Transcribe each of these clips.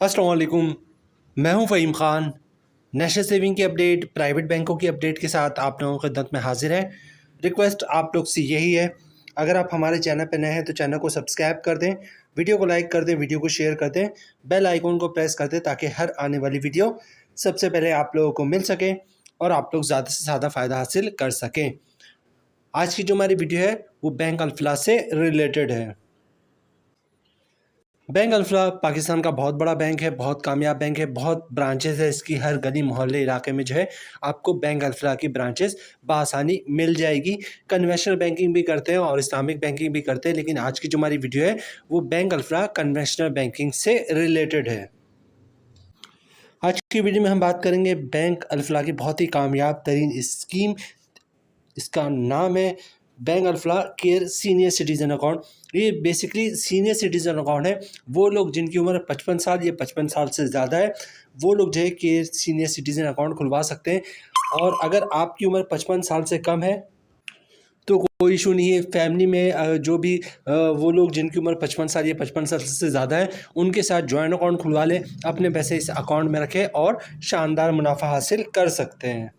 अस्सलाम वालेकुम। मैं हूं फ़हीम ख़ान। नेशनल सेविंग की अपडेट, प्राइवेट बैंकों की अपडेट के साथ आप लोगों की खिदमत में हाजिर है। रिक्वेस्ट आप लोग से यही है, अगर आप हमारे चैनल पर नए हैं तो चैनल को सब्सक्राइब कर दें, वीडियो को लाइक कर दें, वीडियो को शेयर कर दें, बेल आइकन को प्रेस कर दें ताकि हर आने वाली वीडियो सबसे पहले आप लोगों को मिल सके और आप लोग ज़्यादा से ज़्यादा फ़ायदा हासिल कर सकें। आज की जो हमारी वीडियो है वो बैंक अल्फला से रिलेटेड है। बैंक अल्फला पाकिस्तान का बहुत बड़ा बैंक है, बहुत कामयाब बैंक है, बहुत ब्रांचेज़ है इसकी। हर गली मोहल्ले इलाके में जो है आपको बैंक अल्फला की ब्रांचेज़ बआसानी मिल जाएगी। कन्वेंशनल बैंकिंग भी करते हैं और इस्लामिक बैंकिंग भी करते हैं, लेकिन आज की जो हमारी वीडियो है वो बैंक अल्फला कन्वेंशनल बैंकिंग से रिलेटेड है। आज की वीडियो में हम बात करेंगे बैंक अल्फला की बहुत ही कामयाब तरीन स्कीम। इसका नाम है bank Alfalah care senior citizen account. ये बेसिकली सीनियर सिटीज़न अकाउंट है। वो लोग जिनकी उम्र 55 साल या 55 साल से ज़्यादा है वो लोग जो है केयर सीनियर सिटीज़न अकाउंट खुलवा सकते हैं। और अगर आपकी उम्र 55 साल से कम है तो कोई इशू नहीं है। फैमिली में जो भी वो लोग जिनकी उम्र 55 साल या 55 साल से ज़्यादा है उनके साथ जॉइंट अकाउंट खुलवा लें, अपने पैसे इस अकाउंट में रखें और शानदार मुनाफा हासिल कर सकते हैं।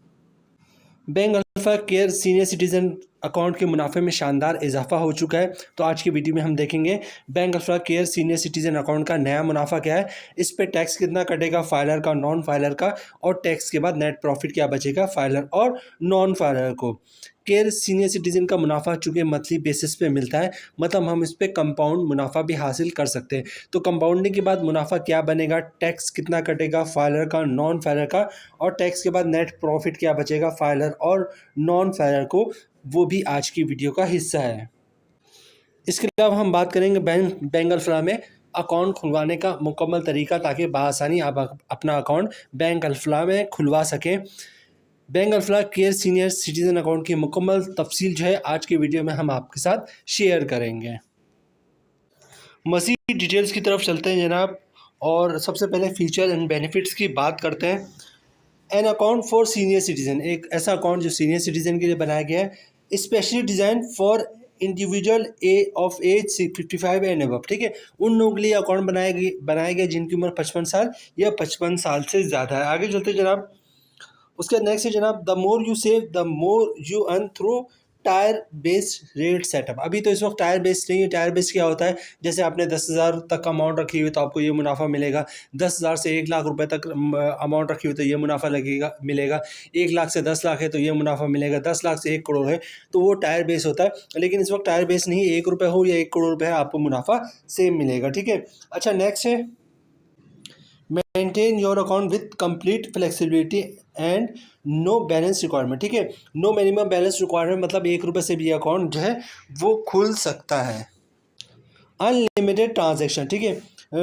Bank alpha care senior citizen account के मुनाफे में शानदार इजाफा हो चुका है। तो आज की वीडियो में हम देखेंगे bank alpha care senior citizen account का नया मुनाफा क्या है, इस पे टैक्स कितना कटेगा फाइलर का, नॉन फाइलर का, और टैक्स के बाद नेट प्रॉफिट क्या बचेगा फाइलर और नॉन फाइलर को। केयर सीनियर सिटीज़न का मुनाफा चूँकि मंथली बेसिस पे मिलता है, मतलब हम इस पर कंपाउंड मुनाफा भी हासिल कर सकते हैं। तो कंपाउंडिंग के बाद मुनाफा क्या बनेगा, टैक्स कितना कटेगा फाइलर का, नॉन फाइलर का, और टैक्स के बाद नेट प्रॉफिट क्या बचेगा फाइलर और नॉन फाइलर को, वो भी आज की वीडियो का हिस्सा है। इसके अलावा हम बात करेंगे बैंक अल्फला में अकाउंट खुलवाने का मुकम्मल तरीका, ताकि बआसानी आप अपना अकाउंट बैंक अल्फला में खुलवा सकें। Bank Alfalah care senior citizen account की मुकम्मल तफसील जो है आज की वीडियो में हम आपके साथ शेयर करेंगे। मज़ीद डिटेल्स की तरफ चलते हैं जनाब, और सबसे पहले फ़ीचर एंड बेनिफिट्स की बात करते हैं। An account for senior citizen, एक ऐसा अकाउंट जो सीनियर सिटीज़न के लिए बनाया गया है, specially designed for individual of age 55 and above. ठीक है, उन लोगों के लिए अकाउंट बनाया गया जिनकी उम्र 55 साल या 55 साल से ज़्यादा है। आगे चलते जनाब, उसके नेक्स्ट है जनाब, the more you save the more you earn through tyre based rate setup. अभी तो इस वक्त टायर बेस्ड नहीं है। टायर बेस्ड क्या होता है, जैसे आपने 10,000 तक अमाउंट रखी हुई तो आपको ये मुनाफा मिलेगा, 10,000 से 1 लाख रुपए तक अमाउंट रखी हुई तो ये मुनाफा मिलेगा, 1 लाख से 10 लाख है तो ये मुनाफा मिलेगा, 10 लाख से 1 करोड़ है तो वो टायर बेस होता है। लेकिन इस वक्त टायर बेस नहीं, 1 रुपये हो या 1 करोड़ रुपये है, आपको मुनाफा सेम मिलेगा। ठीक है, अच्छा नेक्स्ट है, maintain your account with complete flexibility and no balance requirement. ठीक है, नो मिनिमम बैलेंस रिक्वायरमेंट मतलब 1 रुपये से भी अकाउंट जो है वो खुल सकता है। अनलिमिटेड ट्रांजेक्शन, ठीक है,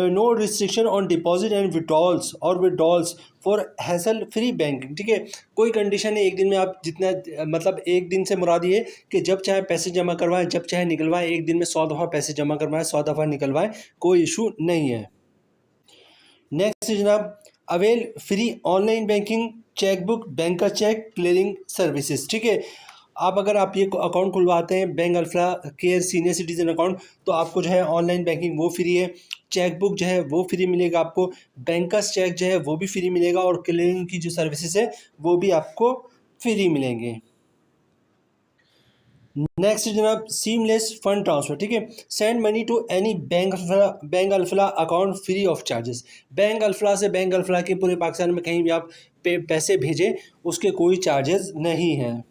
no restriction on deposit and withdrawals for hassle free banking. ठीक है, कोई कंडीशन है, एक दिन में आप जितना, मतलब एक दिन से मुराद ये कि जब चाहे पैसे जमा करवाएं, जब चाहे निकलवाएं, एक दिन में 100 दफ़ा पैसे जमा करवाएं, 100 दफ़ा निकलवाएं, कोई इशू नहीं है। नेक्स्ट जनाब, avail free online banking, chequebook, bank का चेक क्लियरिंग सर्विसेज। ठीक है, अगर आप ये अकाउंट खुलवाते हैं bank Alfalah care senior citizen account, तो आपको जो है ऑनलाइन बैंकिंग वो फ्री है, चेकबुक जो है वो फ्री मिलेगा आपको, बैंकर्स चेक जो है वो भी फ्री मिलेगा, और क्लियरिंग की जो सर्विसेज है वो भी आपको फ्री मिलेंगे। नेक्स्ट जनाब, सीमलेस फंड ट्रांसफ़र। ठीक है, send money to any bank Alfalah account free of charges. Bank Alfalah से बैंक अल्फला के पूरे पाकिस्तान में कहीं भी आप पैसे भेजें, उसके कोई चार्जेस नहीं हैं।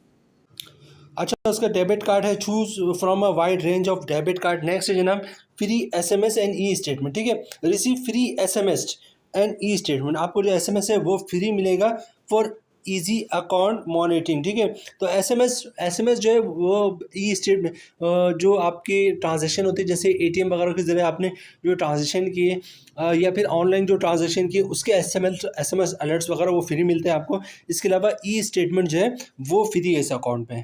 अच्छा, उसका डेबिट कार्ड है, choose from a wide range of debit card. Next है जनाब, free SMS and e statement. ठीक है, receive free SMS and e statement, आपको जो SMS है वो फ्री मिलेगा फॉर इजी अकाउंट मॉनिटरिंग। ठीक है, तो SMS जो है वो ई स्टेटमेंट, जो आपकी ट्रांजेक्शन होती है, जैसे ATM वगैरह के ज़रिए आपने जो ट्रांजेक्शन किए या फिर ऑनलाइन जो ट्रांजेक्शन किए, उसके SMS अलर्ट्स वगैरह वो फ्री मिलते हैं आपको। इसके अलावा ई स्टेटमेंट जो है वो फ्री है इस अकाउंट पे।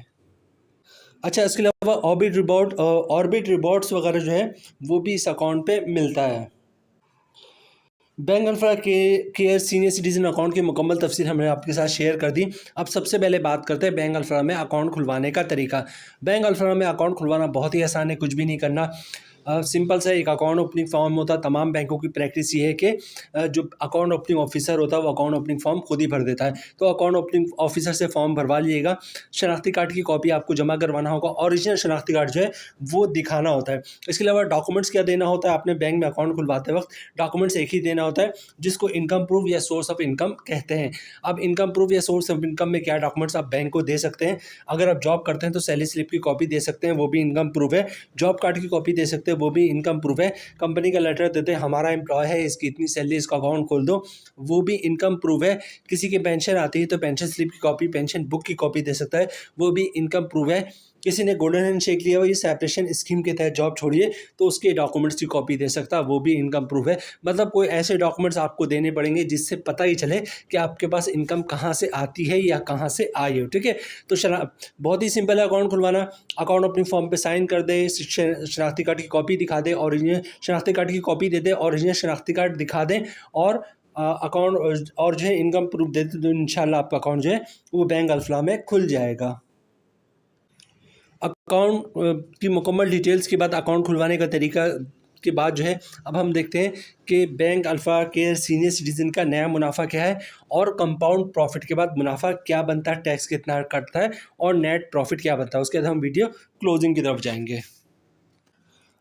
अच्छा, इसके अलावा ऑर्बिट रिवॉर्ड्स वगैरह जो है वो भी इस अकाउंट पे मिलता है। Bank Alfalah care senior citizen account की मुकम्मल तफसील हमने आपके साथ शेयर कर दी। अब सबसे पहले बात करते हैं बैंक अल्फला में अकाउंट खुलवाने का तरीका। बैंक अल्फला में अकाउंट खुलवाना बहुत ही आसान है, कुछ भी नहीं करना। सिंपल सा एक अकाउंट ओपनिंग फॉर्म होता है। तमाम बैंकों की प्रैक्टिस ये है कि जो अकाउंट ओपनिंग ऑफिसर होता है वो अकाउंट ओपनिंग फॉर्म खुद ही भर देता है। तो अकाउंट ओपनिंग ऑफिसर से फॉर्म भरवा लीजिएगा। शनाख्ती कार्ड की कॉपी आपको जमा करवाना होगा। ओरिजिनल शनाख्ती कार्ड जो है वो दिखाना होता है। इसके अलावा डॉक्यूमेंट्स क्या देना होता है, आपने बैंक में अकाउंट खुलवाते वक्त डॉक्यूमेंट्स एक ही देना होता है, जिसको इनकम प्रूफ या सोर्स ऑफ इनकम कहते हैं। अब इनकम प्रूफ या सोर्स ऑफ इनकम में क्या डॉक्यूमेंट्स आप बैंक को दे सकते हैं? अगर आप जॉब करते हैं तो सैलरी स्लिप की कॉपी दे सकते हैं, वो भी इनकम प्रूफ है। जॉब कार्ड की कॉपी दे सकते हैं, वो भी इनकम प्रूफ है। कंपनी का लेटर देते हैं, हमारा एम्प्लॉय है, इसकी इतनी सैलरी, इसका अकाउंट खोल दो, वो भी इनकम प्रूफ है। किसी की पेंशन आती है तो पेंशन स्लिप की कॉपी, पेंशन बुक की कॉपी दे सकता है, वो भी इनकम प्रूफ है। किसी ने गोल्डन हैंडशेक लिया हो, ये सेपरेशन स्कीम के तहत जॉब छोड़िए तो उसके डॉक्यूमेंट्स की कॉपी दे सकता है, वो भी इनकम प्रूफ है। मतलब कोई ऐसे डॉक्यूमेंट्स आपको देने पड़ेंगे जिससे पता ही चले कि आपके पास इनकम कहाँ से आती है या कहाँ से आई हो। ठीक है, तो बहुत ही सिंपल है अकाउंट खुलवाना। अकाउंट अपनी फॉर्म पे साइन कर दे, शनाख्ती कार्ड की कॉपी दिखा दे, ओरिजिनल शनाख्ती कार्ड की कॉपी दे दे, ओरिजिनल शनाख्ती कार्ड दिखा दें और अकाउंट और जो है इनकम प्रूफ दे दे, तो इंशाल्लाह आपका अकाउंट जो है वो बैंक अल्फला में खुल जाएगा। अकाउंट की मुकम्मल डिटेल्स के बाद अकाउंट खुलवाने का तरीका के बाद जो है अब हम देखते हैं कि bank alpha care senior citizen का नया मुनाफा क्या है और कंपाउंड प्रॉफिट के बाद मुनाफा क्या बनता है, टैक्स कितना कटता है और नेट प्रॉफिट क्या बनता है। उसके बाद हम वीडियो क्लोजिंग की तरफ जाएंगे।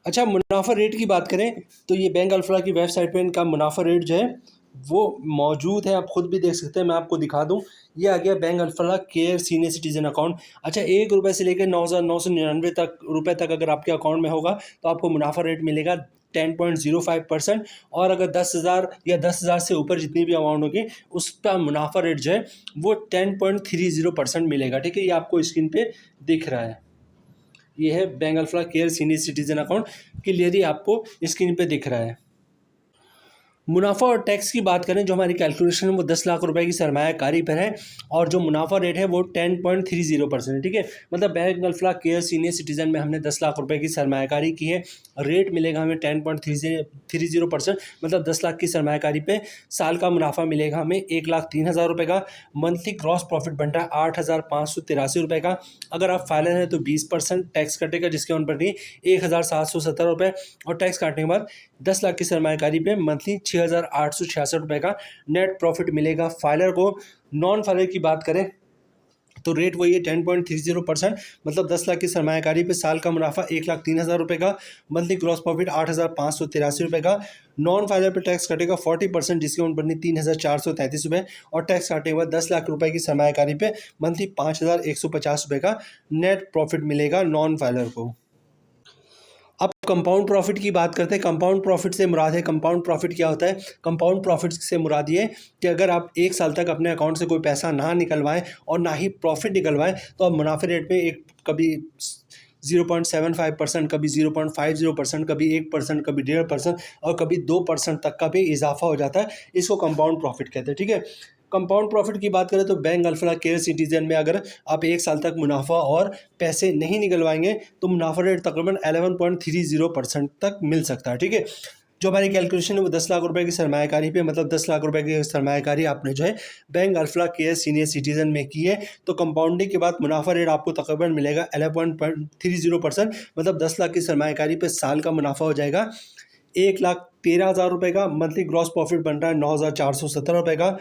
अच्छा, मुनाफा रेट की बात करें तो ये बैंक अल्फ़ा की वेबसाइट पर इनका मुनाफा रेट जो है वो मौजूद है, आप खुद भी देख सकते हैं। मैं आपको दिखा दूं, ये आ गया bank alpha care senior citizen account. अच्छा, ₹1 से लेकर 9,999 रुपये तक अगर आपके अकाउंट में होगा तो आपको मुनाफा रेट मिलेगा 10.05%। और अगर 10,000 या 10,000 से ऊपर जितनी भी अमाउंट होगी उसका मुनाफा रेट जो है वो 10.30% मिलेगा। ठीक है, ये आपको स्क्रीन पे दिख रहा है। ये है bank alpha care senior citizen account, clearly आपको स्क्रीन पे दिख रहा है। मुनाफा और टैक्स की बात करें, जो हमारी कैलकुलेशन है वो 10 लाख रुपए की सरमायाकारी पर है और जो मुनाफा रेट है वो 10.30% है। ठीक है, मतलब bank alpha care senior citizen में हमने 10 लाख रुपए की सरमायाकारी की है, रेट मिलेगा हमें 10.30%। मतलब 10 लाख की सरमायाकारी पे साल का मुनाफा मिलेगा हमें 1,03,000 रुपये का। मंथली क्रॉस प्रॉफिट बन रहा है 8,583 रुपये का। अगर आप फाइलर हैं तो 20% टैक्स कटेगा, जिसके ऊपर नहीं 1,770 रुपये, और टैक्स काटने के बाद 10 लाख की सरमायाकारी पे मंथली 6,866 रुपये का नेट प्रॉफिट मिलेगा फाइलर को। नॉन फाइलर की बात करें तो रेट वही है 10.30%। मतलब 10 लाख की सरमायाकारी पे साल का मुनाफा 1,03,000 रुपये का, मंथली क्रॉस प्रॉफिट 8,583 रुपये का। नॉन फाइलर पे टैक्स कटेगा 40%, जिसके ऊपर नहीं 3,433 रुपये, और टैक्स काटने के बाद 10 लाख रुपए की सरमायाकारी पे मंथली 5,150 रुपये का नेट प्रॉफिट मिलेगा नॉन फाइलर को। अब कंपाउंड प्रॉफिट की बात करते हैं। कंपाउंड प्रॉफिट से मुराद है, कंपाउंड प्रॉफिट क्या होता है? कंपाउंड प्रॉफिट से मुराद ये कि अगर आप 1 साल तक अपने अकाउंट से कोई पैसा ना निकलवाएं और ना ही प्रॉफिट निकलवाएं तो आप मुनाफे रेट में एक कभी 0.75%, कभी 0.50%, कभी 1%, कभी 1.5% और कभी 2% तक का भी इजाफा हो जाता है। इसको कंपाउंड प्रॉफिट कहते हैं। ठीक है, कंपाउंड प्रॉफिट की बात करें तो बैंक अल्फ़ा केयर सिटीज़न में अगर आप 1 साल तक मुनाफा और पैसे नहीं निकलवाएंगे तो मुनाफा रेट तकरीबन 11.30% तक मिल सकता है। ठीक है, जो हमारी कैलकुलेशन है वो 10 लाख रुपए की सरमायाकारी पे, मतलब 10 लाख रुपए की सरमायाकारी आपने जो है bank alpha care senior citizen में की है तो कंपाउंडिंग के बाद मुनाफा रेट आपको तकरीबन मिलेगा 11.30%। मतलब 10 लाख की सरमायाकारी पे साल का मुनाफा हो जाएगा 1,13,000 रुपये का। मंथली ग्रॉस प्रॉफिट बन रहा है 9,470 रुपये का।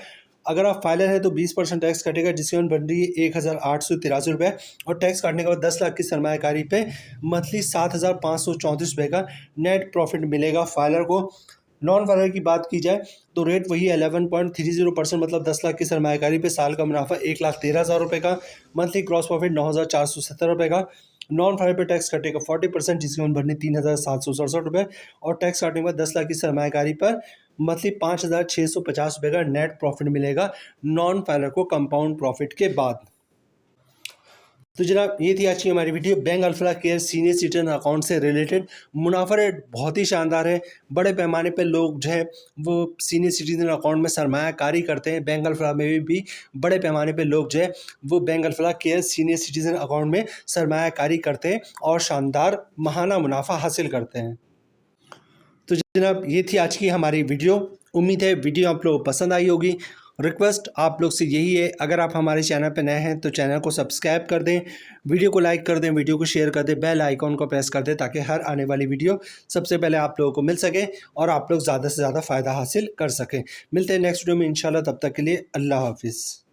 अगर आप फाइलर हैं तो 20% टैक्स कटेगा, जिसकी बन रही है 1,883 रुपये, और टैक्स काटने के बाद 10 लाख की सरमायाकारी पे मंथली 7,534 रुपये का नेट प्रॉफिट मिलेगा फाइलर को। नॉन फाइलर की बात की जाए तो रेट वही 11.30%। मतलब 10 लाख की सरमायाकारी पे साल का मुनाफा 1,13,000 रुपये का, मंथली क्रॉस प्रॉफिट 9,470 रुपये का। नॉन फाइलर पे टैक्स कटेगा 40%, जिसकी उम्र भरनी 3,767 रुपये, और टैक्स काटने के बाद 10 लाख की सरमायाकारी पर मंथली 5,650 रुपये का नेट प्रॉफिट मिलेगा नॉन फाइलर को कंपाउंड प्रॉफिट के बाद। तो जनाब, ये थी आज की हमारी video bank alpha care senior citizen account से रिलेटेड। मुनाफा रेट बहुत ही शानदार है, बड़े पैमाने पे लोग जो है वो सीनियर सिटीजन अकाउंट में सरमायाकारी करते हैं। बैंक अल्फ़ा में भी बड़े पैमाने पे लोग जो है वो bank alpha care senior citizen account में सरमायाकारी करते हैं और शानदार महाना मुनाफा हासिल करते हैं। तो जनाब, ये थी आज की हमारी वीडियो। उम्मीद है वीडियो आप लोगों को पसंद आई होगी। रिक्वेस्ट आप लोग से यही है, अगर आप हमारे चैनल पर नए हैं तो चैनल को सब्सक्राइब कर दें, वीडियो को लाइक कर दें, वीडियो को शेयर कर दें, बेल आइकॉन को प्रेस कर दें ताकि हर आने वाली वीडियो सबसे पहले आप लोगों को मिल सके और आप लोग ज़्यादा से ज़्यादा फ़ायदा हासिल कर सकें। मिलते हैं नेक्स्ट वीडियो में इंशाल्लाह, तब तक के लिए अल्लाह हाफिज़।